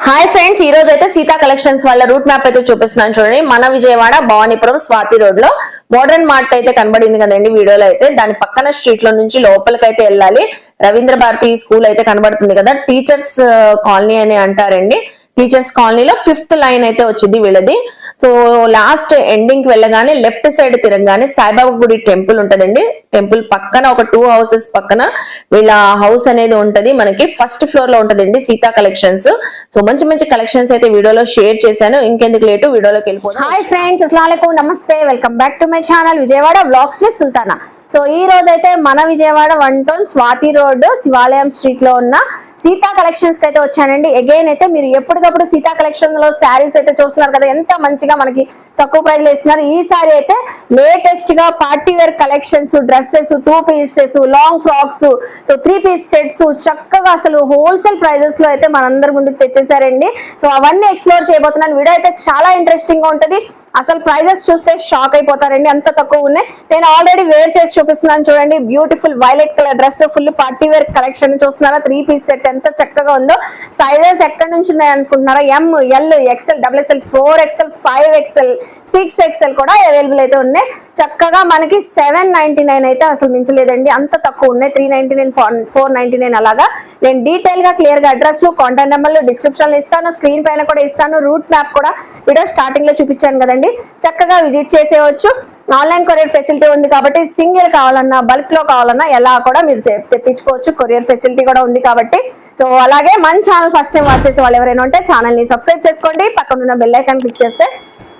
Hi friends, ఈ రోజు అయితే సీతా కలెక్షన్స్ వాళ్ళ రూట్ మ్యాప్ అయితే చూపిస్తున్నాను చూడండి. మన విజయవాడ భవానీపురం స్వాతి రోడ్ లో మోడర్న్ మార్ట్ అయితే కనబడింది కదండి వీడియోలో అయితే. దాని పక్కన స్ట్రీట్ లో నుంచి లోపలికి అయితే వెళ్ళాలి. రవీంద్ర భారతి స్కూల్ అయితే కనబడుతుంది కదా, టీచర్స్ కాలనీ అని అంటారండి. టీచర్స్ కాలనీలో 5th లైన్ అయితే వచ్చింది వీళ్ళది. సో లాస్ట్ ఎండింగ్ కి వెళ్ళగానే లెఫ్ట్ సైడ్ తిరగగానే సాయిబాబా గుడి టెంపుల్ ఉంటదండి. టెంపుల్ పక్కన ఒక 2 houses పక్కన వీళ్ళ హౌస్ అనేది ఉంటది. మనకి ఫస్ట్ ఫ్లోర్ లో ఉంటదండి సీతా కలెక్షన్స్. సో మంచి మంచి కలెక్షన్స్ అయితే వీడియోలో షేర్ చేశాను. ఇంకెందుకు లేటు వీడియోలోకి వెళ్ళిపోతాం. హాయ్ ఫ్రెండ్స్, అస్సలాముఅలైకుం, నమస్తే, welcome back to my channel Vijayawada vlogs with Sultana. So ఈ రోజు అయితే మన విజయవాడ 1 town స్వాతి రోడ్ శివాలయం స్ట్రీట్ లో ఉన్న సీతా కలెక్షన్స్ కి అయితే వచ్చానండి. అగైన్ అయితే మీరు ఎప్పటికప్పుడు సీతా కలెక్షన్ లో శారీస్ అయితే చూస్తున్నారు కదా, ఎంత మంచిగా మనకి తక్కువ ప్రైస్ లో ఇస్తున్నారు. ఈ సారీ అయితే లేటెస్ట్ గా party wear collections, dresses, 2 pieces, long frocks, so 3 piece sets చక్కగా అసలు హోల్సేల్ ప్రైజెస్ లో అయితే మనందరి ముందుకు తెచ్చేసారండి. సో అవన్నీ ఎక్స్ప్లోర్ చేయబోతున్నాను. వీడియో అయితే చాలా ఇంట్రెస్టింగ్ గా ఉంటది. అసలు ప్రైజెస్ చూస్తే షాక్ అయిపోతారండి, అంత తక్కువ ఉన్నాయి. నేను ఆల్రెడీ వేర్ చేసి చూపిస్తున్నాను చూడండి. Beautiful violet colour dress, full party wear collection చూస్తున్నారా. 3 piece సెట్ ఎంత చక్కగా ఉందో. సైజెస్ ఎక్కడి నుంచి ఉన్నాయి అనుకుంటున్నారా? M, L, XL, XXL, 4XL, 5XL, 6XL కూడా అవైలబుల్ అయితే ఉన్నాయి. చక్కగా మనకి 799 అయితే అసలు మించలేదండి, అంత తక్కువ ఉన్నాయి. 399, 499 అలాగా. నేను డీటెయిల్ గా క్లియర్ గా అడ్రస్, కాంటాక్ట్ నెంబర్లు డిస్క్రిప్షన్ లో ఇస్తాను, స్క్రీన్ పైన కూడా ఇస్తాను. రూట్ మ్యాప్ కూడా వీడియో స్టార్టింగ్ లో చూపించాను కదండి, చక్కగా విజిట్ చేసేయచ్చు. ఆన్లైన్ కొరియర్ ఫెసిలిటీ ఉంది కాబట్టి సింగిల్ కావాలన్నా బల్క్ లో కావాలన్నా ఎలా కూడా మీరు తెప్పించుకోవచ్చు. కొరియర్ ఫెసిలిటీ కూడా ఉంది కాబట్టి. సో అలాగే మన ఛానల్ ఫస్ట్ టైం వాచ్ చేసే వాళ్ళు ఎవరైనా ఉంటే ఛానల్ ని సబ్స్క్రైబ్ చేసుకోండి. పక్కన ఉన్న బెల్ ఐకాన్ క్లిక్ చేస్తే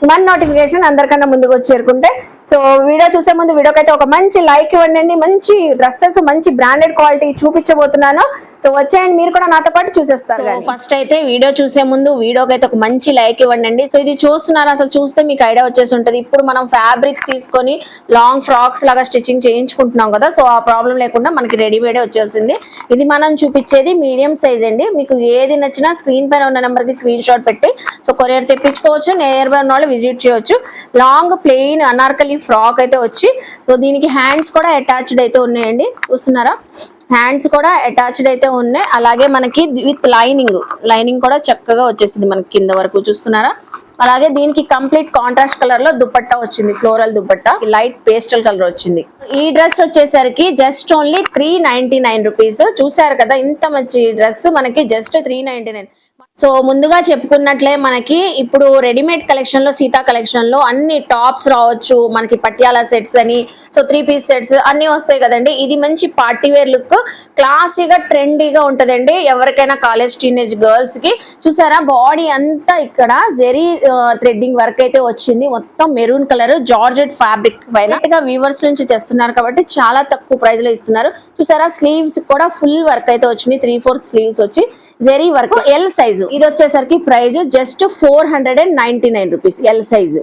మన నోటిఫికేషన్ అందరికన్నా ముందుకు వచ్చి చేరుకుంటే. సో వీడియో చూసే ముందు వీడియోకి అయితే ఒక మంచి లైక్ ఇవ్వండి. మంచి డ్రెస్సెస్, మంచి బ్రాండెడ్ క్వాలిటీ చూపించబోతున్నాను. సో వచ్చేయండి, మీరు కూడా నాతో పాటు చూసేస్తారు. ఫస్ట్ అయితే వీడియో చూసే ముందు వీడియోకి అయితే ఒక మంచి లైక్ ఇవ్వండి. సో ఇది చూస్తున్నారు, అసలు చూస్తే మీకు ఐడియా వచ్చేసి ఉంటుంది. ఇప్పుడు మనం ఫ్యాబ్రిక్స్ తీసుకొని లాంగ్ ఫ్రాక్స్ లాగా స్టిచ్చింగ్ చేయించుకుంటున్నాం కదా, సో ఆ ప్రాబ్లం లేకుండా మనకి రెడీమేడ్ వచ్చేసింది. ఇది మనం చూపించేది మీడియం సైజ్ అండి. మీకు ఏది నచ్చినా స్క్రీన్ పైన ఉన్న నెంబర్ కి స్క్రీన్ షాట్ పెట్టి సో కొరియర్ తెప్పించుకోవచ్చు. నియర్ బై ఉన్న వాళ్ళు విజిట్ చేయొచ్చు. లాంగ్ ప్లెయిన్ అనార్కలి ఫ్రాక్ అయితే వచ్చి, సో దీనికి హ్యాండ్స్ కూడా అటాచ్డ్ అయితే ఉన్నాయండి. చూస్తున్నారా, హ్యాండ్స్ కూడా అటాచ్డ్ అయితే ఉన్నాయి. అలాగే మనకి విత్ లైనింగ్ కూడా చక్కగా వచ్చేసింది మనకి కింద వరకు. చూస్తున్నారా, అలాగే దీనికి కంప్లీట్ కాంట్రాస్ట్ కలర్ లో దుపట్టా వచ్చింది, floral dupatta, light pastel colour వచ్చింది. ఈ డ్రెస్ వచ్చేసరికి జస్ట్ ఓన్లీ 399 రూపీస్. చూసారు కదా, ఇంత మంచి డ్రెస్ మనకి జస్ట్ 399. సో ముందుగా చెప్పుకున్నట్లే మనకి ఇప్పుడు రెడీమేడ్ కలెక్షన్ లో సీతా కలెక్షన్ లో అన్ని టాప్స్ రావచ్చు, మనకి పట్యాల సెట్స్ అని, సో 3 piece సెట్స్ అన్ని వస్తాయి కదండి. ఇది మంచి పార్టీ వేర్ లుక్, క్లాసీగా ట్రెండీగా ఉంటదండి ఎవరికైనా, కాలేజ్ టీనేజ్ గర్ల్స్ కి. చూసారా, బాడీ అంతా ఇక్కడ జెరీ థ్రెడ్డింగ్ వర్క్ అయితే వచ్చింది. మొత్తం మెరూన్ కలర్ జార్జెట్ ఫ్యాబ్రిక్ పైన వీవర్స్ నుంచి తెస్తున్నారు కాబట్టి చాలా తక్కువ ప్రైస్ లో ఇస్తున్నారు. చూసారా, స్లీవ్స్ కూడా ఫుల్ వర్క్ అయితే వచ్చింది. 3/4 స్లీవ్స్ వచ్చి జెరీ వర్క్. ఎల్ సైజు ఇది వచ్చేసరికి price just 499 rupees L size.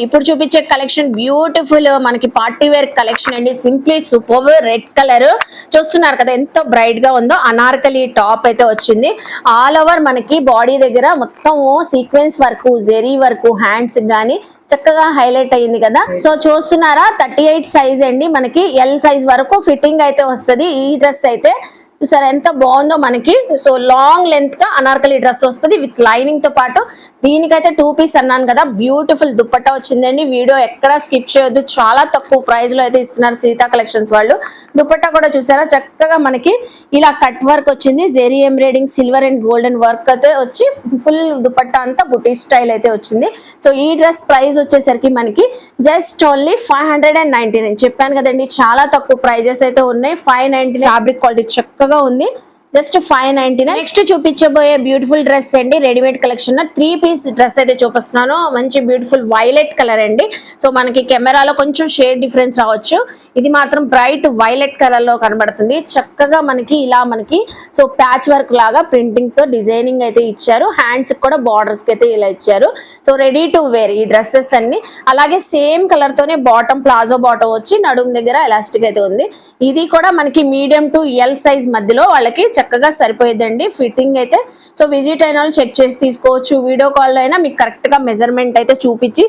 ఇప్పుడు చూపించే కలెక్షన్ బ్యూటిఫుల్ మనకి పార్టీ వేర్ కలెక్షన్ అండి. సింప్లీ సూపర్ రెడ్ కలర్ చూస్తున్నారు కదా, ఎంత బ్రైట్ గా ఉందో. అనార్కలి టాప్ అయితే వచ్చింది. ఆల్ ఓవర్ మనకి బాడీ దగ్గర మొత్తం sequence work, zari work, hands గానీ చక్కగా హైలైట్ అయ్యింది కదా. సో చూస్తున్నారా, 38 సైజ్ అండి. మనకి ఎల్ సైజ్ వరకు ఫిట్టింగ్ అయితే వస్తుంది ఈ డ్రెస్ అయితే. చూసారా ఎంత బాగుందో మనకి. సో లాంగ్ లెంత్ గా అనార్కలి డ్రెస్ వస్తుంది విత్ లైనింగ్ తో పాటు. దీనికైతే 2 piece అన్నాను కదా, బ్యూటిఫుల్ దుపట్టా వచ్చిందండి. వీడియో ఎక్కడా స్కిప్ చేయొద్దు, చాలా తక్కువ ప్రైస్ లో అయితే ఇస్తున్నారు సీతా కలెక్షన్స్ వాళ్ళు. దుపట్టా కూడా చూసారా, చక్కగా మనకి ఇలా కట్ వర్క్ వచ్చింది, zari embroidering, silver and golden work అయితే వచ్చి ఫుల్ దుపట్టా అంతా బుటీ స్టైల్ అయితే వచ్చింది. సో ఈ డ్రెస్ ప్రైస్ వచ్చేసరికి మనకి జస్ట్ ఓన్లీ 599 చెప్పాను కదండి, చాలా తక్కువ ప్రైజెస్ అయితే ఉన్నాయి. 599 ఫ్యాబ్రిక్ క్వాలిటీ చక్కగా ఉంది, జస్ట్ 599. నెక్స్ట్ చూపించబోయే బ్యూటిఫుల్ డ్రెస్ అండి, రెడీమేడ్ కలెక్షన్ 3 piece డ్రెస్ అయితే చూపిస్తున్నాను. మంచి బ్యూటిఫుల్ వైలెట్ కలర్ అండి. సో మనకి కెమెరాలో కొంచెం షేడ్ డిఫరెన్స్ రావచ్చు, ఇది మాత్రం బ్రైట్ వైలెట్ కలర్ లో కనబడుతుంది. చక్కగా మనకి ఇలా మనకి సో ప్యాచ్ వర్క్ లాగా ప్రింటింగ్ తో డిజైనింగ్ అయితే ఇచ్చారు. హ్యాండ్స్ కూడా బార్డర్స్ కి అయితే ఇలా ఇచ్చారు. సో రెడీ టు వేర్ ఈ డ్రెస్సెస్ అన్ని. అలాగే సేమ్ కలర్ తోనే బాటమ్, ప్లాజో బాటమ్ వచ్చి నడుము దగ్గర ఎలాస్టిక్ అయితే ఉంది. ఇది కూడా మనకి మీడియం టు ఎల్ సైజ్ మధ్యలో వాళ్ళకి చక్కగా సరిపోయేదండి ఫిట్టింగ్ అయితే. సో విజిట్ అయిన వాళ్ళు చెక్ చేసి తీసుకోవచ్చు. వీడియో కాల్ అయినా మీకు కరెక్ట్ గా మెజర్మెంట్ అయితే చూపించి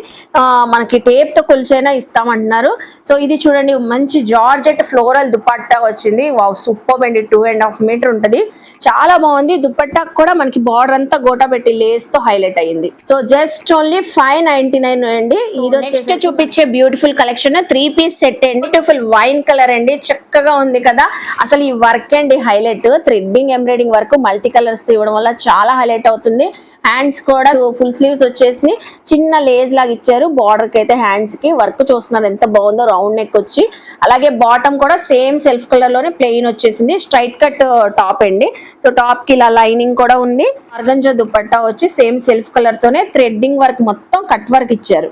మనకి టేప్ తో కొలిచైనా ఇస్తామంటున్నారు. సో ఇది చూడండి, మంచి జార్జెట్ ఫ్లోరల్ దుపట్టా వచ్చింది. వావ్, సూపర్ అండి. 2.5 మీటర్ ఉంటది, చాలా బాగుంది. దుపట్టా కూడా మనకి బార్డర్ అంతా గోటా పెట్టి లేస్ తో హైలైట్ అయ్యింది. సో జస్ట్ ఓన్లీ 599 అండి. ఇది వచ్చేసి చూపించే బ్యూటిఫుల్ కలెక్షన్ 3 పీస్ సెట్ అండి. బ్యూటిఫుల్ వైన్ కలర్ అండి, చక్కగా ఉంది కదా. అసలు ఈ వర్క్ అండి highlight, threading embroidering work multi colours ఇవ్వడం వల్ల చాలా హైలైట్ అవుతుంది. హ్యాండ్స్ కూడా ఫుల్ స్లీవ్స్ వచ్చేసి చిన్న లేజ్ లాగా ఇచ్చారు. బార్డర్ కి అయితే హ్యాండ్స్ కి వర్క్ చూస్తున్నారు ఎంత బాగుందో, రౌండ్ నెక్ వచ్చి. అలాగే బాటమ్ కూడా సేమ్ సెల్ఫ్ కలర్ లోనే ప్లెయిన్ వచ్చేసింది. స్ట్రైట్ కట్ టాప్ అండి. సో టాప్ కి ఇలా లైనింగ్ కూడా ఉంది. ఆర్గంజా దుపట్టా వచ్చి సేమ్ సెల్ఫ్ కలర్ తోనే థ్రెడ్డింగ్ వర్క్ మొత్తం కట్ వర్క్ ఇచ్చారు.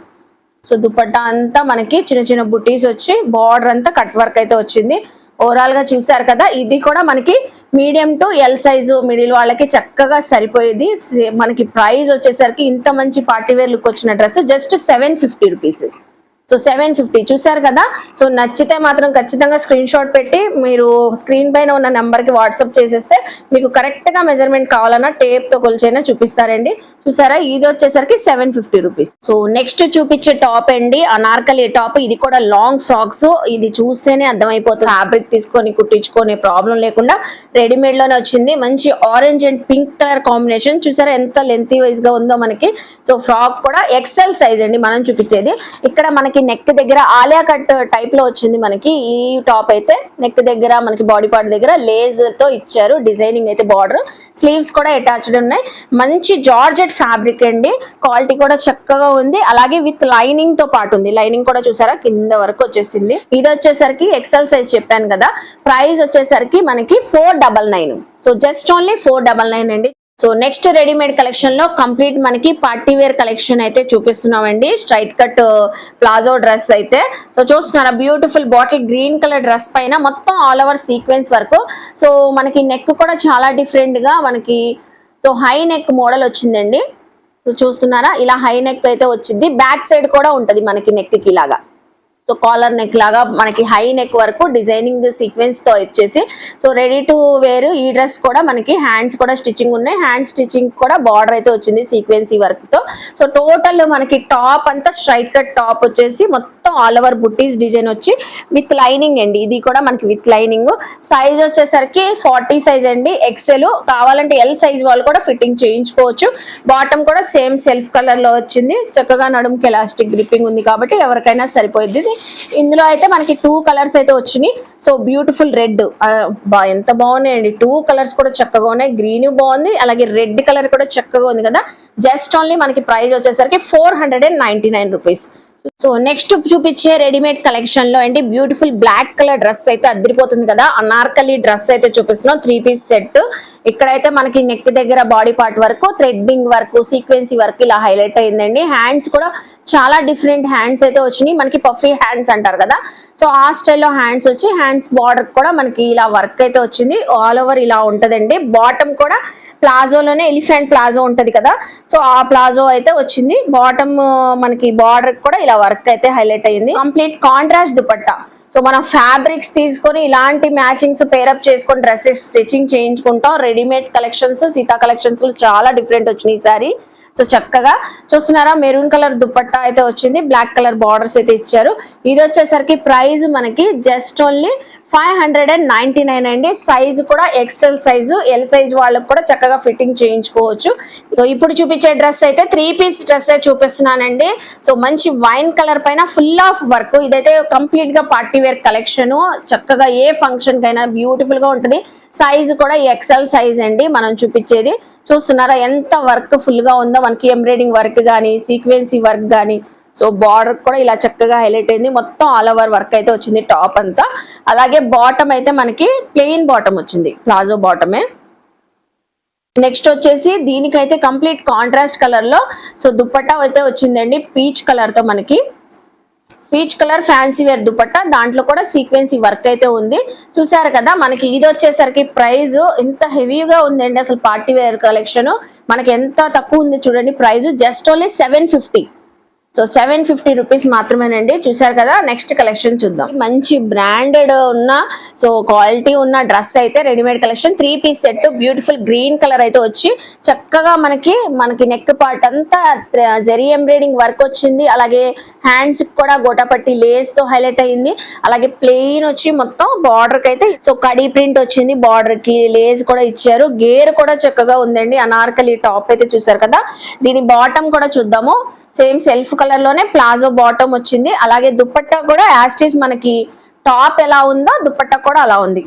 సో దుపట్టా అంతా మనకి చిన్న చిన్న బుటీస్ వచ్చి బార్డర్ అంతా కట్ వర్క్ అయితే వచ్చింది. ఓవరాల్ గా చూసారు కదా, ఇది కూడా మనకి medium to L size middle వాళ్ళకి చక్కగా సరిపోయేది. మనకి ప్రైస్ వచ్చేసరికి ఇంత మంచి పార్టీ వేర్ లుక్ వచ్చిన డ్రెస్ జస్ట్ 750 రూపీస్. సో 750 చూసారు కదా. సో నచ్చితే మాత్రం ఖచ్చితంగా స్క్రీన్ షాట్ పెట్టి మీరు స్క్రీన్ పైన ఉన్న నెంబర్ కి వాట్సాప్ చేసేస్తే మీకు కరెక్ట్ గా మెజర్మెంట్ కావాలన్నా టేప్ తో కొలిచైనా చూపిస్తారండి. చూసారా, ఇది వచ్చేసరికి 750 రూపీస్. సో నెక్స్ట్ చూపించే టాప్ అండి, అనార్కలి టాప్. ఇది కూడా లాంగ్ ఫ్రాక్స్. ఇది చూస్తేనే అర్థమైపోతుంది, ఫ్యాబ్రిక్ తీసుకొని కుట్టించుకునే ప్రాబ్లం లేకుండా రెడీమేడ్ లోనే వచ్చింది. మంచి orange and pink colour combination. చూసారా ఎంత లెంతీ వైజ్ గా ఉందో మనకి. సో ఫ్రాక్ కూడా ఎక్సెల్ సైజ్ అండి మనం చూపించేది. ఇక్కడ మనకి నెక్ దగ్గర ఆలియా కట్ టైప్ లో వచ్చింది మనకి ఈ టాప్ అయితే. నెక్ దగ్గర మనకి బాడీ పార్ట్ దగ్గర లేజ్ తో ఇచ్చారు డిజైనింగ్ అయితే. బార్డర్ స్లీవ్స్ కూడా అటాచ్డ్ ఉన్నాయి. మంచి జార్జెట్ ఫ్యాబ్రిక్ అండి, క్వాలిటీ కూడా చక్కగా ఉంది. అలాగే విత్ లైనింగ్ తో పాటు ఉంది. లైనింగ్ కూడా చూసారా కింద వరకు వచ్చేసింది. ఇది వచ్చేసరికి ఎక్సెల్ సైజ్ చెప్పాను కదా. ప్రైస్ వచ్చేసరికి మనకి 499. సో జస్ట్ ఓన్లీ 499 అండి. సో నెక్స్ట్ రెడీమేడ్ కలెక్షన్ లో కంప్లీట్ మనకి పార్టీ వేర్ కలెక్షన్ అయితే చూపిస్తున్నామండి. స్ట్రైట్ కట్ ప్లాజో డ్రెస్ అయితే. సో చూస్తున్నారా, beautiful bottle green colour dress పైన మొత్తం all over sequence work. So మనకి నెక్ కూడా చాలా డిఫరెంట్ గా మనకి సో హై నెక్ మోడల్ వచ్చిందండి. సో చూస్తున్నారా, ఇలా హై నెక్ అయితే వచ్చింది. బ్యాక్ సైడ్ కూడా ఉంటది మనకి నెక్ కి ఇలాగా. సో కాలర్ నెక్ లాగా మనకి హై నెక్ వరకు డిజైనింగ్ సీక్వెన్స్ తో వచ్చేసి సో రెడీ టు వేర్. ఈ డ్రెస్ కూడా మనకి హ్యాండ్స్ కూడా స్టిచ్చింగ్ ఉన్నాయి. హ్యాండ్ స్టిచ్చింగ్ కూడా బార్డర్ అయితే వచ్చింది సీక్వెన్సీ వర్క్ తో. సో టోటల్ మనకి టాప్ అంతా స్ట్రైట్ కట్ టాప్ వచ్చేసి మొత్తం ఆల్ ఓవర్ బుట్టీస్ డిజైన్ వచ్చి విత్ లైనింగ్ అండి. ఇది కూడా మనకి విత్ లైనింగ్. సైజ్ వచ్చేసరికి 40 సైజ్ అండి, ఎక్సెల్. కావాలంటే ఎల్ సైజ్ వాళ్ళు కూడా ఫిట్టింగ్ చేయించుకోవచ్చు. బాటమ్ కూడా సేమ్ సెల్ఫ్ కలర్ లో వచ్చింది. చక్కగా నడుముకి ఎలాస్టిక్ గ్రిప్పింగ్ ఉంది కాబట్టి ఎవరికైనా సరిపోయింది. ఇందులో అయితే మనకి 2 కలర్స్ అయితే వచ్చినాయి. సో బ్యూటిఫుల్ రెడ్, ఎంత బాగున్నాయండి. 2 కలర్స్ కూడా చక్కగా ఉన్నాయి. గ్రీన్ బాగుంది, అలాగే రెడ్ కలర్ కూడా చక్కగా ఉంది కదా. జస్ట్ ఓన్లీ మనకి ప్రైస్ వచ్చేసరికి 499 రూపీస్. సో నెక్స్ట్ చూపించే రెడీమేడ్ కలెక్షన్ లో అండి బ్యూటిఫుల్ బ్లాక్ కలర్ డ్రెస్ అయితే అదిరిపోతుంది కదా. అనార్కలి డ్రెస్ అయితే చూపిస్తున్నాం, 3 పీస్ సెట్. ఇక్కడైతే మనకి నెక్ దగ్గర బాడీ పార్ట్ వరకు థ్రెడ్డింగ్ వర్క్ సీక్వెన్సీ వర్క్ ఇలా హైలైట్ అయిందండి. హ్యాండ్స్ కూడా చాలా డిఫరెంట్ హ్యాండ్స్ అయితే వచ్చినాయి మనకి, పఫీ హ్యాండ్స్ అంటారు కదా. సో ఆ స్టైల్లో హ్యాండ్స్ వచ్చి హ్యాండ్స్ బార్డర్ కూడా మనకి ఇలా వర్క్ అయితే వచ్చింది. ఆల్ ఓవర్ ఇలా ఉంటదండి. బాటమ్ కూడా ప్లాజోలోనే ఎలిఫెంట్ ప్లాజో ఉంటది కదా, సో ఆ ప్లాజో అయితే వచ్చింది. బాటమ్ మనకి బార్డర్ కూడా ఇలా వర్క్ అయితే హైలైట్ అయ్యింది. Complete contrast dupatta. సో మనం ఫ్యాబ్రిక్స్ తీసుకొని ఇలాంటి మ్యాచింగ్స్ పేరప్ చేసుకొని డ్రెస్సెస్ స్టిచ్చింగ్ చేయించుకుంటాం. రెడీమేడ్ కలెక్షన్స్ సీతా కలెక్షన్స్ లో చాలా డిఫరెంట్ వచ్చినాయి ఈసారి. సో చక్కగా చూస్తున్నారా, మెరూన్ కలర్ దుపట్టా అయితే వచ్చింది. బ్లాక్ కలర్ బార్డర్స్ అయితే ఇచ్చారు. ఇది వచ్చేసరికి ప్రైస్ మనకి జస్ట్ ఓన్లీ 599 అండి. సైజు కూడా ఎక్సెల్ సైజు, ఎల్ సైజ్ వాళ్ళకి కూడా చక్కగా ఫిట్టింగ్ చేయించుకోవచ్చు. సో ఇప్పుడు చూపించే డ్రెస్ అయితే 3 పీస్ డ్రెస్ చూపిస్తున్నానండి. సో మంచి వైన్ కలర్ పైన ఫుల్ ఆఫ్ వర్క్. ఇదైతే కంప్లీట్ గా పార్టీ వేర్ కలెక్షన్. చక్కగా ఏ ఫంక్షన్ కైనా బ్యూటిఫుల్ గా ఉంటుంది. సైజు కూడా ఎక్సెల్ సైజ్ అండి మనం చూపించేది. చూస్తున్నారా ఎంత వర్క్ ఫుల్ గా ఉందో మనకి. ఎంబ్రాయిడింగ్ వర్క్ గానీ సీక్వెన్సీ వర్క్ గానీ సో బార్డర్ కూడా ఇలా చక్కగా హైలైట్ అయింది. మొత్తం ఆల్ ఓవర్ వర్క్ అయితే వచ్చింది టాప్ అంతా. అలాగే బాటమ్ అయితే మనకి ప్లెయిన్ బాటమ్ వచ్చింది, ప్లాజో బాటమే. నెక్స్ట్ వచ్చేసి దీనికైతే కంప్లీట్ కాంట్రాస్ట్ కలర్ లో సో దుపట్టా అయితే వచ్చిందండి. పీచ్ కలర్ తో మనకి peach colour fancy wear dupatta. దాంట్లో కూడా సీక్వెన్సీ వర్క్ అయితే ఉంది. చూసారు కదా, మనకి ఇది వచ్చేసరికి ప్రైస్ ఎంత హెవీగా ఉందండి. అసలు పార్టీ వేర్ కలెక్షన్ మనకి ఎంత తక్కువ ఉంది చూడండి. Price just only 750. So 750 rupees మాత్రమేనండి. చూసారు కదా, నెక్స్ట్ కలెక్షన్ చూద్దాం. మంచి బ్రాండెడ్ ఉన్న సో క్వాలిటీ ఉన్న డ్రెస్ అయితే readymade collection 3 piece set beautiful green colour అయితే వచ్చి చక్కగా మనకి నెక్ పార్ట్ అంతా జరీ ఎంబ్రాయిడింగ్ వర్క్ వచ్చింది. అలాగే హ్యాండ్స్ కూడా గోటాపట్టి లేస్ తో హైలైట్ అయింది. అలాగే ప్లెయిన్ వచ్చి మొత్తం బార్డర్ కి అయితే సో కడీ ప్రింట్ వచ్చింది. బార్డర్ కి లేస్ కూడా ఇచ్చారు. గేర్ కూడా చక్కగా ఉందండి. అనార్కలి టాప్ అయితే చూసారు కదా. దీని బాటమ్ కూడా చూద్దాము. సేమ్ సెల్ఫ్ కలర్ లోనే ప్లాజో బాటమ్ వచ్చింది. అలాగే దుపట్టా కూడా యాస్టీస్ మనకి టాప్ ఎలా ఉందో దుపట్టా కూడా అలా ఉంది.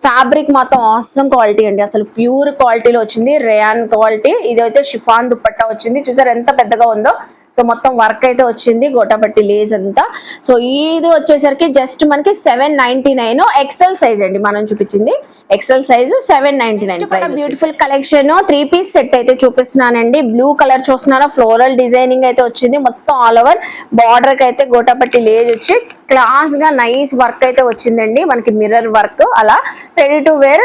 ఫ్యాబ్రిక్ మాత్రం ఆసమ్ క్వాలిటీ అండి. అసలు ప్యూర్ క్వాలిటీలో వచ్చింది. Rayon quality. ఇదైతే షిఫాన్ దుపట్టా వచ్చింది. చూసారు ఎంత పెద్దగా ఉందో. సో మొత్తం వర్క్ అయితే వచ్చింది. గోటాపట్టి లేస్ అంతా. సో ఇది వచ్చేసరికి జస్ట్ మనకి 799 ఎక్సెల్ సైజ్ అండి. మనం చూపించింది XL size 799. Beautiful collection 3 piece set అయితే చూపిస్తున్నానండి. బ్లూ కలర్ చూస్తున్నారా, ఫ్లోరల్ డిజైనింగ్ అయితే వచ్చింది. మొత్తం ఆల్ ఓవర్ బార్డర్ కి అయితే గోటాపట్టి లేస్ వచ్చి క్లాస్ గా నైస్ వర్క్ అయితే వచ్చిందండి. మనకి మిర్రర్ వర్క్ అలా రెడీ టు వేర్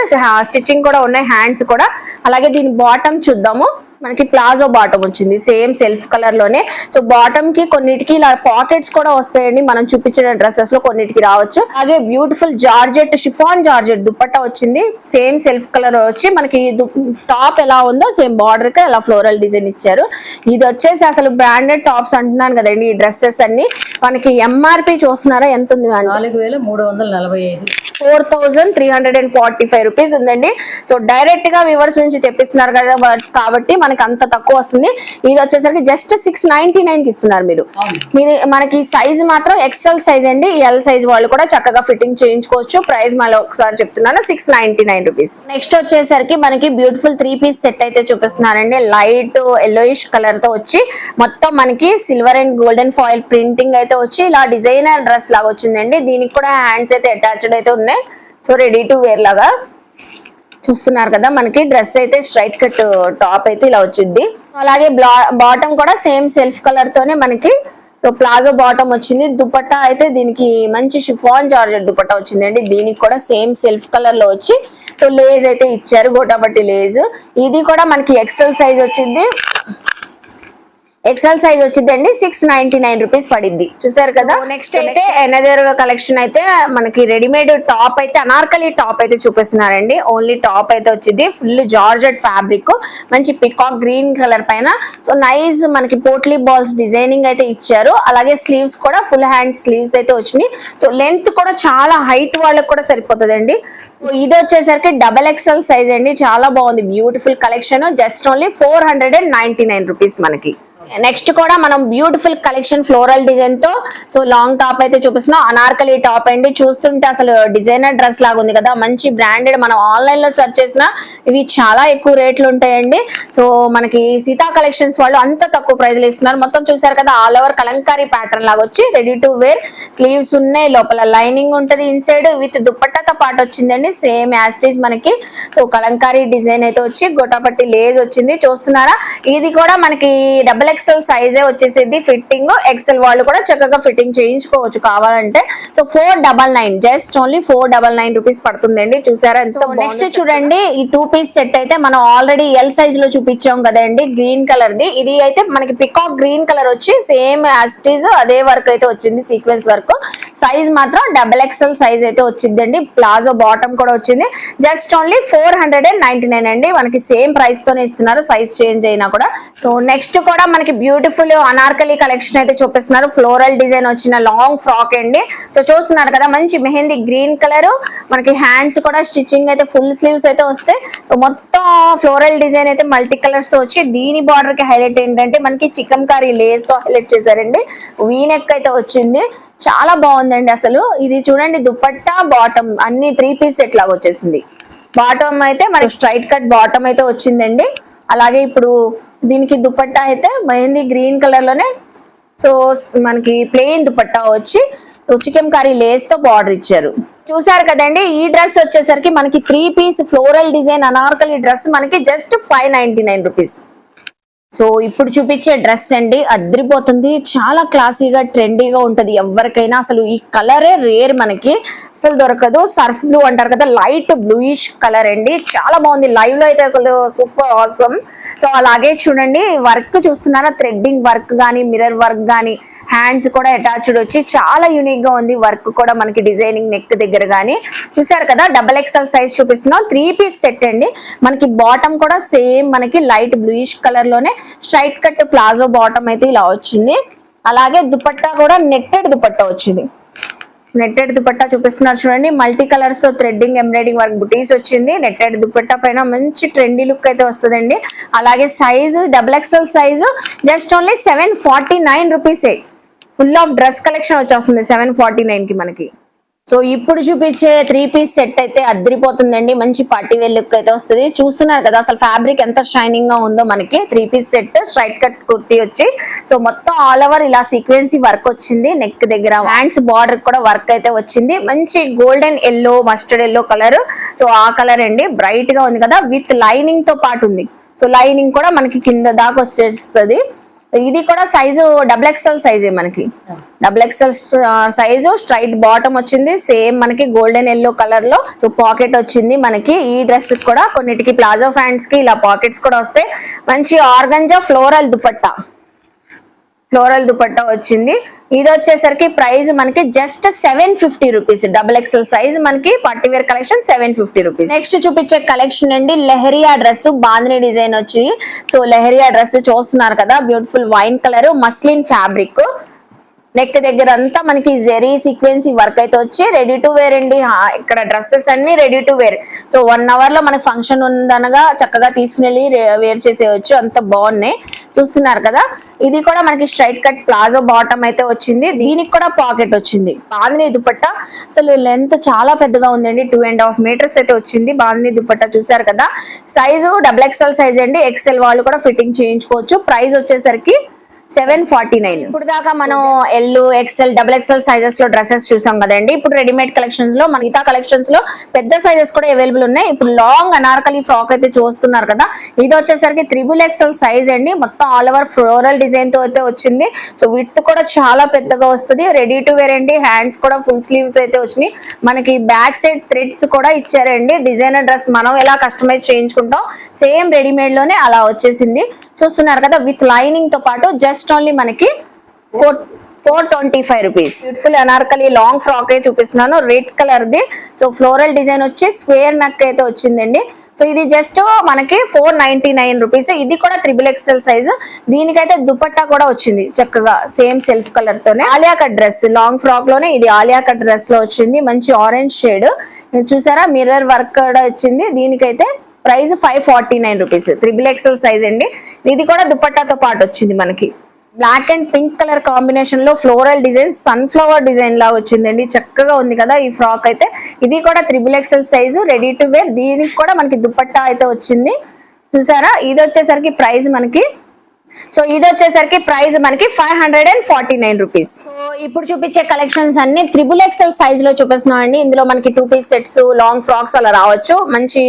స్టిచ్చింగ్ కూడా ఉన్నాయి. హ్యాండ్స్ కూడా. అలాగే దీని బాటమ్ చూద్దాము. మనకి ప్లాజో బాటమ్ వచ్చింది సేమ్ సెల్ఫ్ కలర్ లోనే. సో బాటమ్ కి కొన్నిటికి ఇలా పాకెట్స్ కూడా వస్తాయండి. మనం చూపించిన డ్రెస్సెస్ లో కొన్నిటికి రావచ్చు. అలాగే beautiful georgette chiffon georgette dupatta వచ్చింది. సేమ్ సెల్ఫ్ కలర్ వచ్చి మనకి టాప్ ఎలా ఉందో సేమ్ బార్డర్ కి అలా ఫ్లోరల్ డిజైన్ ఇచ్చారు. ఇది వచ్చేసి అసలు బ్రాండెడ్ టాప్స్ అంటున్నాను కదండి. ఈ డ్రెస్సెస్ అన్ని మనకి ఎంఆర్పి చూస్తున్నారా ఎంత ఉంది? 4345. 4345 రూపీస్ ఉందండి. సో డైరెక్ట్ గా వ్యూవర్స్ నుంచి తెప్పిస్తున్నారు కదా కాబట్టి మనకి అంత తక్కువ వస్తుంది. ఇది వచ్చేసరికి జస్ట్ 699 కి ఇస్తున్నారు మీరు. మనకి సైజ్ మాత్రం ఎక్సెల్ సైజ్ అండి. ఎల్ సైజ్ వాళ్ళు కూడా చక్కగా ఫిట్టింగ్ చేయించుకోవచ్చు. ప్రైస్ మళ్ళీ ఒకసారి చెప్తున్నాను 699 రూపీస్. నెక్స్ట్ వచ్చేసరికి మనకి బ్యూటిఫుల్ 3 పీస్ సెట్ అయితే చూపిస్తున్నారండి. లైట్ ఎల్లోయిష్ కలర్ తో వచ్చి మొత్తం మనకి silver and golden foil printing అయితే వచ్చి ఇలా డిజైనర్ డ్రెస్ లాగా వచ్చిందండి. దీనికి కూడా హ్యాండ్స్ అయితే అటాచ్డ్ అయితే ఉన్నాయి. సో రెడీ టు వేర్ లాగా చూస్తున్నారు కదా. మనకి డ్రెస్ అయితే స్ట్రైట్ కట్ టాప్ అయితే ఇలా వచ్చింది. అలాగే బాటమ్ కూడా సేమ్ సెల్ఫ్ కలర్ తోనే మనకి ప్లాజో బాటమ్ వచ్చింది. దుపట్టా అయితే దీనికి మంచి షిఫాన్ జార్జెట్ దుపట్టా వచ్చిందండి. దీనికి కూడా సేమ్ సెల్ఫ్ కలర్ లో వచ్చి సో లేస్ అయితే ఇచ్చారు. గోటాపట్టి లేస్. ఇది కూడా మనకి ఎక్సెల్ సైజ్ వచ్చింది. ఎక్సెల్ సైజ్ వచ్చిందండి. 699 రూపీస్ పడింది. చూసారు కదా. నెక్స్ట్ అయితే ఎనదర్ కలెక్షన్ అయితే మనకి రెడీమేడ్ టాప్ అయితే అనార్కలి టాప్ అయితే చూపిస్తున్నారండి. ఓన్లీ టాప్ అయితే వచ్చింది. ఫుల్ జార్జెట్ ఫ్యాబ్రిక్ మంచి పికాక్ గ్రీన్ కలర్ పైన సో నైస్ మనకి పోట్లీ బాల్స్ డిజైనింగ్ అయితే ఇచ్చారు. అలాగే స్లీవ్స్ కూడా ఫుల్ హ్యాండ్ స్లీవ్స్ అయితే వచ్చినాయి. సో లెంత్ కూడా చాలా హైట్ వాళ్ళకి కూడా సరిపోతుందండి. ఇది వచ్చేసరికి డబల్ ఎక్సెల్ సైజ్ అండి. చాలా బాగుంది. Beautiful collection. Just only 499 rupees మనకి. నెక్స్ట్ కూడా మనం బ్యూటిఫుల్ కలెక్షన్ ఫ్లోరల్ డిజైన్ తో సో లాంగ్ టాప్ అయితే చూపిస్తున్నాం. అనార్కలి టాప్ అండి. చూస్తుంటే అసలు డిజైనర్ డ్రెస్ లాగా ఉంది కదా. మంచి బ్రాండెడ్. మనం ఆన్లైన్ లో సెర్చ్ చేసినా ఇవి చాలా ఎక్కువ రేట్లు ఉంటాయండి. సో మనకి సీతా కలెక్షన్స్ వాళ్ళు అంత తక్కువ ప్రైస్ లో ఇస్తున్నారు. మొత్తం చూసారు కదా ఆల్ ఓవర్ కలంకారీ ప్యాటర్న్ లాగా వచ్చి రెడీ టు వేర్. స్లీవ్స్ ఉన్నాయి. లోపల లైనింగ్ ఉంటది. ఇన్సైడ్ విత్ దుపట్టాతో పాటు వచ్చిందండి. సేమ్ యాస్టీస్ మనకి సో కలంకారీ డిజైన్ అయితే వచ్చి గోటాపట్టి లేస్ వచ్చింది. చూస్తున్నారా. ఇది కూడా మనకి డబల్ ఎక్సెల్ సైజే వచ్చేసింది. ఫిట్టింగ్ ఎక్సెల్ వాళ్ళు కూడా చక్కగా ఫిట్టింగ్ చేయించుకోవచ్చు కావాలంటే. సో 499 జస్ట్ ఓన్లీ 499 రూపీస్ పడుతుందండి. చూసారా. నెక్స్ట్ చూడండి ఈ 2 పీస్ సెట్ అయితే మనం ఆల్రెడీ ఎల్ సైజ్ లో చూపించాం కదండి. Green colour the. ఇది అయితే మనకి పికాక్ గ్రీన్ కలర్ వచ్చి సేమ్ యాస్టీస్ అదే వర్క్ అయితే వచ్చింది. Sequence work. సైజ్ మాత్రం డబల్ ఎక్సెల్ సైజ్ అయితే వచ్చిందండి. ప్లాజో బాటమ్ కూడా వచ్చింది. జస్ట్ ఓన్లీ 499 అండి. మనకి సేమ్ ప్రైస్ తోనే ఇస్తున్నారు సైజ్ చేంజ్ అయినా కూడా. సో నెక్స్ట్ కూడా మనకి బ్యూటిఫుల్ అనార్కలి కలెక్షన్ అయితే చూపిస్తున్నారు. ఫ్లోరల్ డిజైన్ వచ్చిన లాంగ్ ఫ్రాక్ అండి. సో చూస్తున్నారు కదా. మంచి మెహందీ గ్రీన్ కలర్. మనకి హ్యాండ్స్ కూడా స్టిచ్చింగ్ అయితే ఫుల్ స్లీవ్స్ అయితే వస్తాయి. సో మొత్తం ఫ్లోరల్ డిజైన్ అయితే మల్టీ కలర్స్ తో వచ్చి దీని బార్డర్ కి హైలైట్ ఏంటంటే మనకి చికెన్ కర్రీ లేస్ తో హైలైట్ చేశారండి. వీ నెక్ అయితే వచ్చింది. చాలా బాగుందండి అసలు. ఇది చూడండి దుపట్టా బాటమ్ అన్ని 3 పీస్ సెట్ లాగా వచ్చేసింది. బాటమ్ అయితే మనకి స్ట్రైట్ కట్ బాటమ్ అయితే వచ్చిందండి. అలాగే ఇప్పుడు దీనికి దుపట్టా అయితే మెహందీ గ్రీన్ కలర్ లోనే సో మనకి ప్లెయిన్ దుపట్టా వచ్చి సో చికెన్ కర్రీ లేస్ తో బార్డర్ ఇచ్చారు. చూసారు కదండి. ఈ డ్రెస్ వచ్చేసరికి మనకి 3 piece floral design Anarkali dress మనకి జస్ట్ 599 రూపీస్. సో ఇప్పుడు చూపించే డ్రెస్ అండి అద్రిపోతుంది, చాలా క్లాసీగా ట్రెండీగా ఉంటది. ఎవరికైనా అసలు ఈ కలరే రేర్, మనకి అసలు దొరకదు. సర్ఫ్ బ్లూ అంటారు కదా, లైట్ బ్లూయిష్ కలర్ అండి, చాలా బాగుంది. లైవ్ లో అయితే అసలు సూపర్ ఆసమ్. సో అలాగే చూడండి, వర్క్ చూస్తున్నారా, థ్రెడ్డింగ్ వర్క్ గానీ, మిర్రర్ వర్క్ గానీ, హ్యాండ్స్ కూడా అటాచ్డ్ వచ్చి చాలా యూనిక్ గా ఉంది. వర్క్ కూడా మనకి డిజైనింగ్ నెక్ దగ్గర గానీ చూసారు కదా. XXL సైజ్ చూపిస్తున్నాం. 3 పీస్ సెట్ అండి. మనకి బాటమ్ కూడా సేమ్ మనకి లైట్ బ్లూయిష్ కలర్ లోనే స్ట్రైట్ కట్ ప్లాజో బాటమ్ అయితే ఇలా వచ్చింది. అలాగే దుపట్టా కూడా నెట్టెడ్ దుపట్టా వచ్చింది. నెట్టెడ్ దుపట్టా చూపిస్తున్నారు చూడండి, మల్టీ కలర్స్ తో థ్రెడ్డింగ్ ఎంబ్రాయిడింగ్ వర్క్ బుటీస్ వచ్చింది. నెట్టెడ్ దుపట్టా పైన మంచి ట్రెండీ లుక్ అయితే వస్తుందండి. అలాగే size XXL size just only 749 రూపీసే. ఫుల్ ఆఫ్ డ్రెస్ కలెక్షన్ వచ్చేస్తుంది 749 కి మనకి. సో ఇప్పుడు చూపించే 3 పీస్ సెట్ అయితే అద్దరిపోతుందండి, మంచి పార్టీ వేర్ లుక్ అయితే వస్తుంది. చూస్తున్నారు కదా అసలు ఫ్యాబ్రిక్ ఎంత షైనింగ్ గా ఉందో. మనకి 3 piece set straight cut kurti వచ్చి, సో మొత్తం ఆల్ ఓవర్ ఇలా సీక్వెన్సీ వర్క్ వచ్చింది. నెక్ దగ్గర హ్యాండ్స్ బార్డర్ కూడా వర్క్ అయితే వచ్చింది. మంచి golden yellow, mustard yellow colour. So ఆ కలర్ అండి, బ్రైట్ గా ఉంది కదా, విత్ లైనింగ్ తో పాటు ఉంది. సో లైనింగ్ కూడా మనకి కింద దాకా వచ్చేస్తుంది. ఇది కూడా సైజు XXL సైజే మనకి. XXL సైజు స్ట్రైట్ బాటమ్ వచ్చింది, సేమ్ మనకి గోల్డెన్ ఎల్లో కలర్ లో. సో పాకెట్ వచ్చింది మనకి. ఈ డ్రెస్ కూడా కొన్నిటికి ప్లాజో ఫ్యాంట్స్ కి ఇలా పాకెట్స్ కూడా వస్తాయి. మంచి ఆర్గంజా ఫ్లోరల్ దుపట్టా వచ్చింది. ఇది వచ్చేసరికి ప్రైస్ మనకి జస్ట్ 750 రూపీస్. XXL సైజ్ మనకి party wear collection 750 rupees. Next చూపించే కలెక్షన్ అండి లెహరియా డ్రెస్, బాందిని డిజైన్ వచ్చి. సో లెహరియా డ్రెస్ చూస్తున్నారు కదా, beautiful wine colour, muslin fabric. Neck దగ్గర అంతా మనకి జెరీ సీక్వెన్సీ వర్క్ అయితే వచ్చి రెడీ టు వేర్ అండి. ఇక్కడ డ్రెస్సెస్ అన్ని ready to wear. So 1 hour లో మనకి ఫంక్షన్ ఉందనగా చక్కగా తీసుకుని వేర్ చేసేయచ్చు, అంత బాగున్నాయి. చూస్తున్నారు కదా, ఇది కూడా మనకి స్ట్రైట్ కట్ ప్లాజో బాటమ్ అయితే వచ్చింది. దీనికి కూడా పాకెట్ వచ్చింది. బాందిని దుపట్టా అసలు లెంత్ చాలా పెద్దగా ఉందండి, 2.5 మీటర్స్ అయితే వచ్చింది. బాందిని దుపట్టా చూసారు కదా, సైజు XXL సైజ్ అండి. XL వాళ్ళు కూడా ఫిట్టింగ్ చేయించుకోవచ్చు. ప్రైస్ వచ్చేసరికి 749. ఇప్పుడు దాకా మనం XL, XXL సైజెస్ లో డ్రెస్సెస్ చూసాం కదండి. ఇప్పుడు రెడీమేడ్ కలెక్షన్స్ లో మన గీతా కలెక్షన్స్ లో పెద్ద సైజెస్ కూడా అవైలబుల్ ఉన్నాయి. ఇప్పుడు లాంగ్ అనార్కలి ఫ్రాక్ అయితే చూస్తున్నారు కదా, ఇది వచ్చేసరికి XXL సైజ్ అండి. మొత్తం ఆల్ ఓవర్ ఫ్లోరల్ డిజైన్ తో అయితే వచ్చింది. సో విడ్త్ కూడా చాలా పెద్దగా వస్తుంది. రెడీ టు వేర్ అండి. హ్యాండ్స్ కూడా ఫుల్ స్లీవ్స్ అయితే వచ్చినాయి. మనకి బ్యాక్ సైడ్ థ్రెడ్స్ కూడా ఇచ్చారండి. డిజైనర్ డ్రెస్ మనం ఎలా కస్టమైజ్ చేయించుకుంటాం సేమ్ రెడీమేడ్ లోనే అలా వచ్చేసింది. చూస్తున్నారు కదా, విత్ లైనింగ్ తో పాటు జస్ట్ ఓన్లీ మనకి 425 rupees. Beautiful Anarkali long frock అయితే చూపిస్తున్నాను, red colour the. So floral design వచ్చి స్క్వేర్ నెక్ అయితే వచ్చిందండి. సో ఇది జస్ట్ మనకి 499 రూపీస్. ఇది కూడా XXL సైజ్. దీనికైతే దుపట్టా కూడా వచ్చింది చక్కగా సేమ్ సెల్ఫ్ కలర్ తోనే. Alia cut dress, long frock లోనే ఇది ఆలియా కట్ డ్రెస్ లో వచ్చింది. మంచి ఆరెంజ్ షేడ్ చూసారా, మిర్రర్ వర్క్ కూడా వచ్చింది. దీనికైతే ప్రైస్ 549 రూపీస్. XXL సైజ్ అండి. ఇది కూడా దుపట్టాతో పాటు వచ్చింది మనకి. Black and pink colour combination లో ఫ్లోరల్ డిజైన్, సన్ఫ్లవర్ డిజైన్ లా వచ్చిందండి. చక్కగా ఉంది కదా ఈ ఫ్రాక్ అయితే. ఇది కూడా XXL size, ready to wear. దీనికి కూడా మనకి దుపట్టా అయితే వచ్చింది చూసారా. ఇది వచ్చేసరికి ప్రైస్ మనకి 549 రూపీస్. సో ఇప్పుడు చూపించే కలెక్షన్స్ అన్ని XXL సైజ్ లో చూపిస్తున్నాం అండి. ఇందులో మనకి 2 పీస్ సెట్స్, లాంగ్ ఫ్రాక్స్ అలా రావచ్చు. మంచి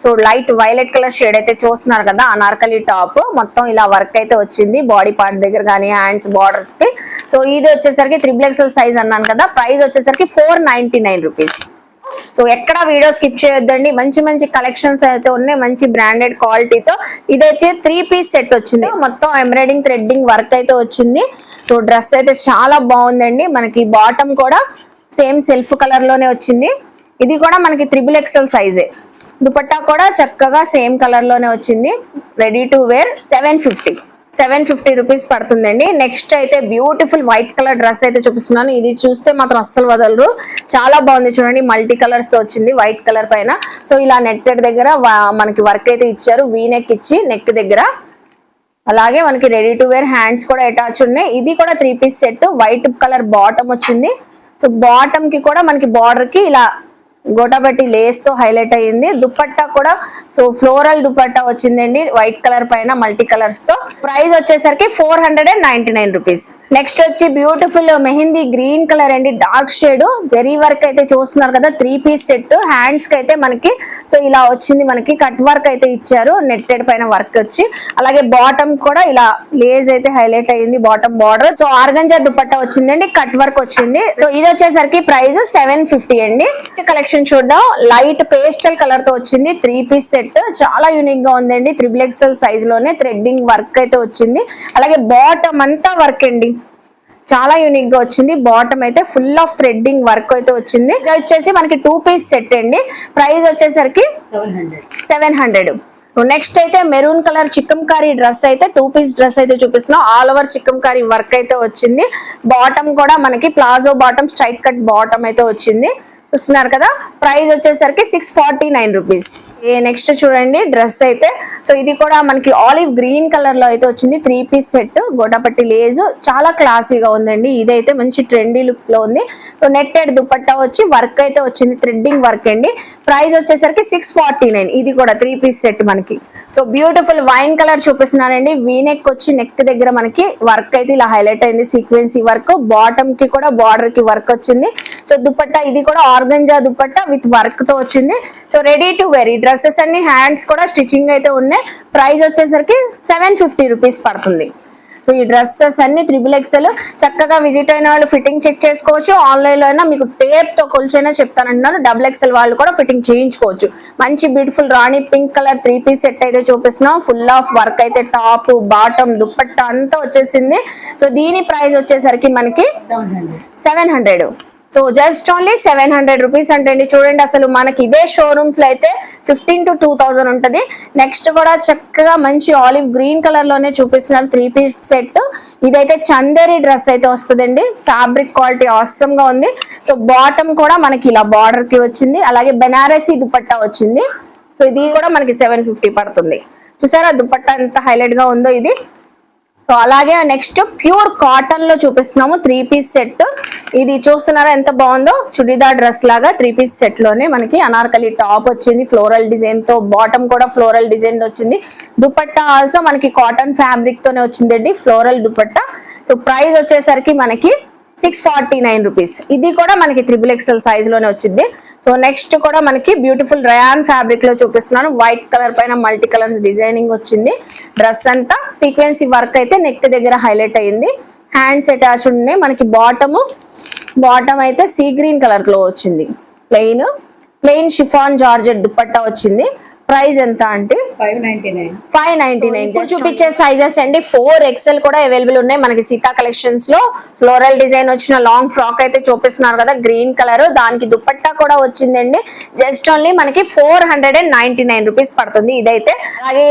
so light violet colour shade అయితే చూస్తున్నారు కదా, అనార్కలి టాప్ మొత్తం ఇలా వర్క్ అయితే వచ్చింది బాడీ పార్ట్ దగ్గర కానీ హ్యాండ్స్ బార్డర్స్ కి. సో ఇది వచ్చేసరికి XXL సైజ్ అన్నాను కదా, ప్రైస్ వచ్చేసరికి 499 రూపీస్. సో ఎక్కడ వీడియో స్కిప్ చేయొద్దండి, మంచి మంచి కలెక్షన్స్ అయితే ఉన్నాయి, మంచి బ్రాండెడ్ క్వాలిటీతో. ఇది వచ్చి 3 పీస్ సెట్ వచ్చింది. మొత్తం ఎంబ్రాయిడింగ్ థ్రెడ్డింగ్ వర్క్ అయితే వచ్చింది. సో డ్రెస్ అయితే చాలా బాగుందండి. మనకి బాటమ్ కూడా సేమ్ సెల్ఫ్ కలర్ లోనే వచ్చింది. ఇది కూడా మనకి XXL సైజే. దుపట్టా కూడా చక్కగా సేమ్ కలర్ లోనే వచ్చింది. రెడీ టు వేర్ 750 రూపీస్ పడుతుందండి. నెక్స్ట్ అయితే బ్యూటిఫుల్ వైట్ కలర్ డ్రెస్ అయితే చూపిస్తున్నాను. ఇది చూస్తే మాత్రం అస్సలు వదలరు, చాలా బాగుంది చూడండి. మల్టీ కలర్స్ తో వచ్చింది వైట్ కలర్ పైన. సో ఇలా నెట్టెడ్ దగ్గర మనకి వర్క్ అయితే ఇచ్చారు, వీ నెక్ ఇచ్చి నెక్ దగ్గర. అలాగే మనకి రెడీ టు వేర్ హ్యాండ్స్ కూడా అటాచ్ ఉన్నాయి. ఇది కూడా 3 piece set, white colour bottom వచ్చింది. సో బాటమ్ కి కూడా మనకి బార్డర్ కి ఇలా గోటాపట్టి లేస్ తో హైలైట్ అయ్యింది. దుపట్టా కూడా సో ఫ్లోరల్ దుపట్టా వచ్చిందండి వైట్ కలర్ పైన మల్టీ కలర్స్ తో. ప్రైస్ వచ్చేసరికి 499 రూపీస్. నెక్స్ట్ వచ్చి బ్యూటిఫుల్ మెహందీ గ్రీన్ కలర్ అండి, డార్క్ షేడ్ జెరీ వర్క్ అయితే చూస్తున్నారు కదా. 3 పీస్ సెట్. హ్యాండ్స్ కి అయితే మనకి సో ఇలా వచ్చింది, మనకి కట్ వర్క్ అయితే ఇచ్చారు నెట్టెడ్ పైన వర్క్ వచ్చి. అలాగే బాటమ్ కూడా ఇలా లేస్ అయితే హైలైట్ అయ్యింది bottom border. So organza dupatta వచ్చిందండి, కట్ వర్క్ వచ్చింది. సో ఇది వచ్చేసరికి ప్రైస్ 750 అండి. కలెక్షన్ చూద్దాం. లైట్ పేస్టల్ కలర్ తో వచ్చింది 3 పీస్ సెట్. చాలా యూనిక్ గా ఉందండి. XXL సైజ్ లోనే థ్రెడ్డింగ్ వర్క్ అయితే వచ్చింది. అలాగే బాటమ్ అంతా వర్క్ అండి, చాలా యూనిక్ గా వచ్చింది. బాటమ్ అయితే ఫుల్ ఆఫ్ థ్రెడ్డింగ్ వర్క్ అయితే వచ్చింది. ఇది వచ్చేసి మనకి 2 పీస్ సెట్ అండి. ప్రైస్ వచ్చేసరికి 700. నెక్స్ట్ అయితే మెరూన్ కలర్ చిక్కంకారీ డ్రెస్ అయితే 2 పీస్ డ్రెస్ అయితే చూపిస్తున్నాం. ఆల్ ఓవర్ చిక్కంకారీ వర్క్ అయితే వచ్చింది. బాటమ్ కూడా మనకి palazzo bottom, straight cut bottom అయితే వచ్చింది. చూస్తున్నారు కదా. ప్రైస్ వచ్చేసరికి 649 రూపీస్. నెక్స్ట్ చూడండి డ్రెస్ అయితే సో ఇది కూడా మనకి ఆలివ్ గ్రీన్ కలర్ లో అయితే వచ్చింది. 3 పీస్ సెట్, గోటాపట్టి లేజ్, చాలా క్లాసీగా ఉందండి. ఇదైతే మంచి ట్రెండీ లుక్ లో ఉంది. సో నెట్టెడ్ దుపట్టా వచ్చి వర్క్ అయితే వచ్చింది, థ్రెడ్డింగ్ వర్క్ అండి. ప్రైస్ వచ్చేసరికి 649. ఇది కూడా 3 పీస్ సెట్ మనకి. సో బ్యూటిఫుల్ వైన్ కలర్ చూపిస్తున్నానండి. వీనెక్ వచ్చి నెక్ దగ్గర మనకి వర్క్ అయితే ఇలా హైలైట్ అయింది, సీక్వెన్సీ వర్క్. బాటమ్ కి కూడా బార్డర్ కి వర్క్ వచ్చింది. సో దుపట్టా ఇది కూడా ఆర్గంజా దుపట్టా విత్ వర్క్ తో వచ్చింది. So ready to very dresses అన్ని హ్యాండ్స్ కూడా స్టిచ్చింగ్ అయితే ఉన్నాయి. ప్రైస్ వచ్చేసరికి 750 రూపీస్ పడుతుంది. సో ఈ డ్రెస్సెస్ అన్ని XXL. చక్కగా విజిట్ అయిన వాళ్ళు ఫిట్టింగ్ చెక్ చేసుకోవచ్చు. ఆన్లైన్ లో అయినా మీకు టేప్ తో కొలిచైనా చెప్తానంటున్నారు. XXL వాళ్ళు కూడా ఫిట్టింగ్ చేయించుకోవచ్చు. మంచి బ్యూటిఫుల్ రాణి పింక్ కలర్ 3 పీస్ సెట్ అయితే చూపిస్తున్నాం. ఫుల్ ఆఫ్ వర్క్ అయితే టాప్ బాటమ్ దుపట్టా అంతా వచ్చేసింది. సో దీని ప్రైస్ వచ్చేసరికి మనకి 700. సో జస్ట్ ఓన్లీ 700 రూపీస్ అంటే చూడండి. అసలు మనకి ఇదే షోరూమ్స్ లో అయితే 15 to 2000 ఉంటది. నెక్స్ట్ కూడా చక్కగా మంచి ఆలివ్ గ్రీన్ కలర్ లోనే చూపిస్తున్నారు 3 పీస్ సెట్. ఇదైతే చందేరి డ్రెస్ అయితే వస్తుందండి. ఫ్యాబ్రిక్ క్వాలిటీ ఆసమ్ గా ఉంది. సో బాటమ్ కూడా మనకి ఇలా బార్డర్ కి వచ్చింది. అలాగే బెనారసీ దుపట్టా వచ్చింది. సో ఇది కూడా మనకి 750 పడుతుంది. చూసారా దుపట్టా ఎంత హైలైట్ గా ఉందో ఇది. సో అలాగే నెక్స్ట్ ప్యూర్ కాటన్ లో చూపిస్తున్నాము 3 పీస్ సెట్. ఇది చూస్తున్నారా ఎంత బాగుందో, చుడిదార్ డ్రెస్ లాగా 3 పీస్ సెట్ లోనే మనకి అనార్కలి టాప్ వచ్చింది ఫ్లోరల్ డిజైన్ తో. బాటమ్ కూడా ఫ్లోరల్ డిజైన్ వచ్చింది. దుపట్టా ఆల్సో మనకి కాటన్ ఫ్యాబ్రిక్ తోనే వచ్చిందండి, ఫ్లోరల్ దుపట్టా. సో ప్రైస్ వచ్చేసరికి మనకి 649 రూపీస్. ఇది కూడా మనకి XXL సైజ్ లోనే వచ్చింది. సో నెక్స్ట్ కూడా మనకి బ్యూటిఫుల్ రయాన్ ఫ్యాబ్రిక్ లో చూపిస్తున్నాను. వైట్ కలర్ పైన మల్టీ కలర్స్ డిజైనింగ్ వచ్చింది. డ్రెస్ అంతా సీక్వెన్సీ వర్క్ అయితే నెక్ దగ్గర హైలైట్ అయ్యింది. హ్యాండ్స్ అటాచ్డ్ ఉన్నాయి. మనకి బాటమ్ అయితే సీ గ్రీన్ కలర్ లో వచ్చింది. ప్లెయిన్ షిఫాన్ జార్జెట్ దుపట్టా వచ్చింది. ప్రైస్ ఎంత అంటే 599. చూపించే సైజెస్ అండి 4XL కూడా అవైలబుల్ ఉన్నాయి మనకి సీతా కలెక్షన్స్ లో. ఫ్లోరల్ డిజైన్ వచ్చిన లాంగ్ ఫ్రాక్ అయితే చూపిస్తున్నారు కదా గ్రీన్ కలర్. దానికి దుపట్టా కూడా వచ్చిందండి. జస్ట్ ఓన్లీ మనకి 499 రూపీస్ పడుతుంది ఇదైతే. అలాగే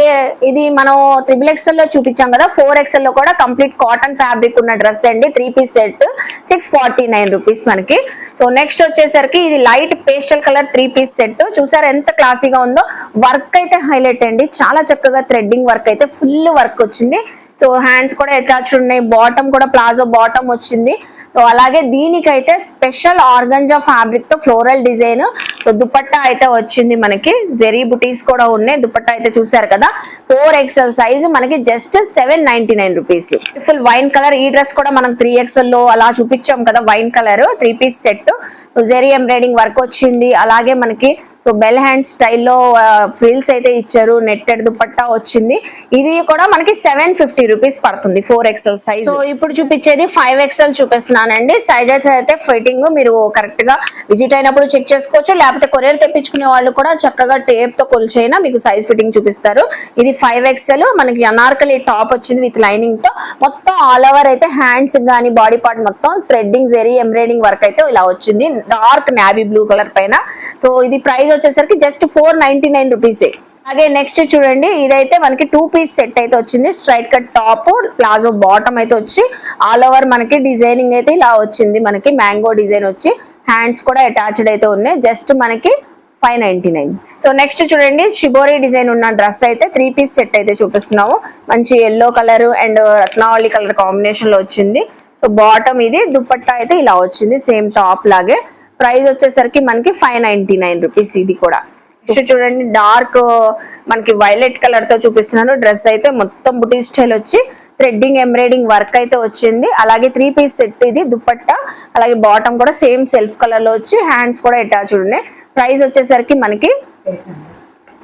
ఇది మనం XXL లో చూపించాం కదా, 4XL లో కూడా కంప్లీట్ కాటన్ ఫ్యాబ్రిక్ ఉన్న డ్రెస్ అండి. 3 పీస్ సెట్ 649 రూపీస్ మనకి. సో నెక్స్ట్ వచ్చేసరికి ఇది light pastel colour 3 piece set. చూసారు ఎంత క్లాసీగా ఉందో. వర్క్ అయితే హైలైట్ అండి, చాలా చక్కగా థ్రెడ్డింగ్ వర్క్ అయితే ఫుల్ వర్క్ వచ్చింది. సో హ్యాండ్స్ కూడా అటాచ్డ్ ఉన్నాయి. బాటమ్ కూడా ప్లాజో బాటమ్ వచ్చింది. సో అలాగే దీనికైతే స్పెషల్ ఆర్గంజా ఫ్యాబ్రిక్ తో ఫ్లోరల్ డిజైన్. సో దుపట్టా అయితే వచ్చింది మనకి. జెరీ బుటీస్ కూడా ఉన్నాయి. దుపట్టా అయితే చూసారు కదా 4XL సైజ్ మనకి just 799 rupees. Full wine colour. ఈ డ్రెస్ కూడా మనం 3XL లో అలా చూపించాం కదా wine colour 3 piece set. Zari embroidering work వచ్చింది. అలాగే మనకి సో బెల్ హ్యాండ్ స్టైల్లో ఫ్రిల్స్ అయితే ఇచ్చారు. నెట్టెడ్ దుపట్టా వచ్చింది. ఇది కూడా మనకి 750 రూపీస్ పడుతుంది 4XL సైజ్. సో ఇప్పుడు చూపించేది 5XL చూపిస్తున్నానండి. సైజెస్ అయితే ఫిట్టింగ్ మీరు కరెక్ట్ గా విజిట్ అయినప్పుడు చెక్ చేసుకోవచ్చు. లేకపోతే కొరియర్ తెప్పించుకునే వాళ్ళు కూడా చక్కగా టేప్ తో కొలిచైనా మీకు సైజ్ ఫిట్టింగ్ చూపిస్తారు. ఇది 5XL మనకి అనార్కలి టాప్ వచ్చింది విత్ లైనింగ్ తో. మొత్తం ఆల్ ఓవర్ అయితే హ్యాండ్స్ గానీ బాడీ పార్ట్ మొత్తం థ్రెడ్డింగ్ జెరీ ఎంబ్రాయిడింగ్ వర్క్ అయితే ఇలా వచ్చింది డార్క్ నావీ బ్లూ కలర్ పైన. సో ఇది ప్రైస్ వచ్చేసరికి జస్ట్ 499 రూపీస్. అలాగే నెక్స్ట్ చూడండి ఇదైతే మనకి 2 పీస్ సెట్ అయితే వచ్చింది. Straight cut top palazzo bottom అయితే వచ్చి ఆల్ ఓవర్ మనకి డిజైనింగ్ అయితే ఇలా వచ్చింది. మనకి మ్యాంగో డిజైన్ వచ్చి హ్యాండ్స్ కూడా అటాచ్డ్ అయితే ఉన్నాయి. జస్ట్ మనకి 599. సో నెక్స్ట్ చూడండి షిబోరి డిజైన్ ఉన్న డ్రెస్ అయితే 3 పీస్ సెట్ అయితే చూపిస్తున్నాము. మంచి ఎల్లో కలర్ అండ్ రత్నావళి కలర్ కాంబినేషన్ లో వచ్చింది. సో బాటమ్ ఇది దుపట్టా అయితే ఇలా వచ్చింది సేమ్ టాప్ లాగే. ప్రైస్ వచ్చేసరికి మనకి 599 రూపీస్. ఇది కూడా చూడండి డార్క్ మనకి వైలెట్ కలర్ తో చూపిస్తున్నాను. డ్రెస్ అయితే మొత్తం బుటీ స్టైల్ వచ్చి థ్రెడ్డింగ్ ఎంబ్రాయిడింగ్ వర్క్ అయితే వచ్చింది. అలాగే 3 పీస్ సెట్ ఇది దుపట్టా. అలాగే బాటమ్ కూడా సేమ్ సెల్ఫ్ కలర్ లో వచ్చి హ్యాండ్స్ కూడా అటాచ్ ఉన్నాయి. ప్రైస్ వచ్చేసరికి మనకి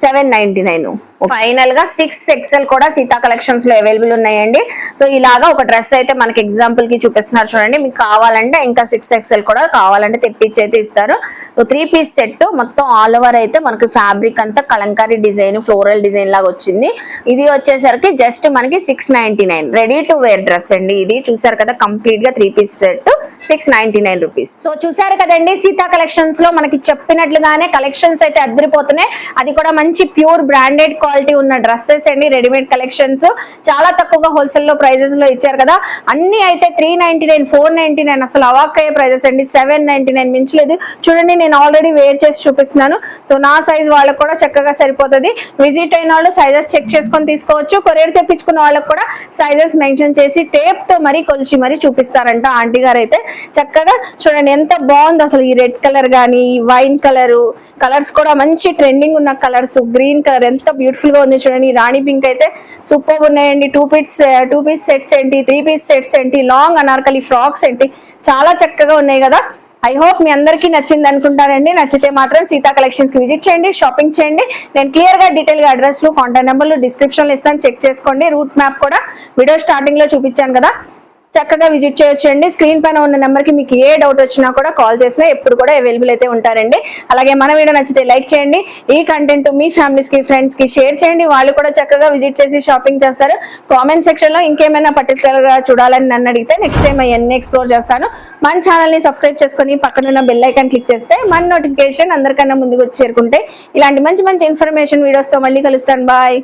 799. ఫైనల్ గా 6XL కూడా సీతా కలెక్షన్స్ లో అవైలబుల్ ఉన్నాయండి. సో ఇలాగా ఒక డ్రెస్ అయితే మనకి ఎగ్జాంపుల్ కి చూపిస్తున్నారు చూడండి. మీకు కావాలంటే ఇంకా 6XL కూడా కావాలంటే తెప్పించి అయితే ఇస్తారు. సో 3 పీస్ సెట్ మొత్తం ఆల్ ఓవర్ అయితే మనకి ఫ్యాబ్రిక్ అంతా కలంకారీ డిజైన్ ఫ్లోరల్ డిజైన్ లాగా వచ్చింది. ఇది వచ్చేసరికి జస్ట్ మనకి 699 రెడీ టు వేర్ డ్రెస్ అండి. ఇది చూసారు కదా కంప్లీట్ గా 3 పీస్ సెట్ 699 రూపీస్. సో చూసారు కదండి సీతా కలెక్షన్స్ లో మనకి చెప్పినట్లుగానే కలెక్షన్స్ అయితే అద్దరిపోతున్నాయి. అది కూడా మంచి ప్యూర్ బ్రాండెడ్ క్వాలిటీ ఉన్న డ్రెస్సెస్ అండి. రెడీమేడ్ కలెక్షన్స్ చాలా తక్కువగా హోల్సేల్ లో ప్రైజెస్ లో ఇచ్చారు కదా. అన్ని అయితే 399 499 అసలు అవాక్ అయ్యే ప్రైజెస్ అండి. 799 మించలేదు. చూడండి నేను ఆల్రెడీ వేర్ చేసి చూపిస్తున్నాను. సో నా సైజ్ వాళ్ళకి కూడా చక్కగా సరిపోతుంది. విజిట్ అయిన వాళ్ళు సైజెస్ చెక్ చేసుకొని తీసుకోవచ్చు. కొరియర్ తెప్పించుకున్న వాళ్ళకి కూడా సైజెస్ మెన్షన్ చేసి టేప్ తో మరీ కొలిచి మరీ చూపిస్తారంట ఆంటీ గారు అయితే. చక్కగా చూడండి ఎంత బాగుంది అసలు. ఈ రెడ్ కలర్ గానీ వైన్ కలర్స్ కూడా మంచి ట్రెండింగ్ ఉన్న కలర్స్. గ్రీన్ కలర్ ఎంత బ్యూటిఫుల్ గా ఉంది చూడండి. రాణి పింక్ అయితే సూపర్ ఉన్నాయండి. 2 పీస్ సెట్స్ ఏంటి 3 పీస్ సెట్స్ ఏంటి లాంగ్ అనార్కలి ఫ్రాక్స్ ఏంటి చాలా చక్కగా ఉన్నాయి కదా. ఐ హోప్ మీ అందరికీ నచ్చింది అనుకుంటారండి. నచ్చితే మాత్రం సీతా కలెక్షన్స్ కి విజిట్ చేయండి, షాపింగ్ చేయండి. నేను క్లియర్ గా డీటెయిల్ గా అడ్రస్ లు కాంటాక్ట్ నెంబర్లు డిస్క్రిప్షన్ లో ఇస్తాను, చెక్ చేసుకోండి. రూట్ మ్యాప్ కూడా వీడియో స్టార్టింగ్ లో చూపించాను కదా, చక్కగా విజిట్ చేయొచ్చండి. స్క్రీన్ పైన ఉన్న నెంబర్ కి మీకు ఏ డౌట్ వచ్చినా కూడా కాల్ చేసినా ఎప్పుడు కూడా అవైలబుల్ అయితే ఉంటారండి. అలాగే మన వీడియో నచ్చితే లైక్ చేయండి. ఈ కంటెంట్ మీ ఫ్యామిలీస్ కి ఫ్రెండ్స్ కి షేర్ చేయండి. వాళ్ళు కూడా చక్కగా విజిట్ చేసి షాపింగ్ చేస్తారు. కామెంట్ సెక్షన్ లో ఇంకేమైనా పర్టికులర్ గా చూడాలని నన్ను అడిగితే నెక్స్ట్ టైం అవన్నీ ఎక్స్ప్లోర్ చేస్తాను. మన ఛానల్ ని సబ్స్క్రైబ్ చేసుకుని పక్కనున్న బెల్ ఐకాన్ క్లిక్ చేస్తే మన నోటిఫికేషన్ అందరికన్నా ముందుకు వచ్చి చేరుకుంటే ఇలాంటి మంచి మంచి ఇన్ఫర్మేషన్ వీడియోస్ తో మళ్ళీ కలుస్తాను. బాయ్.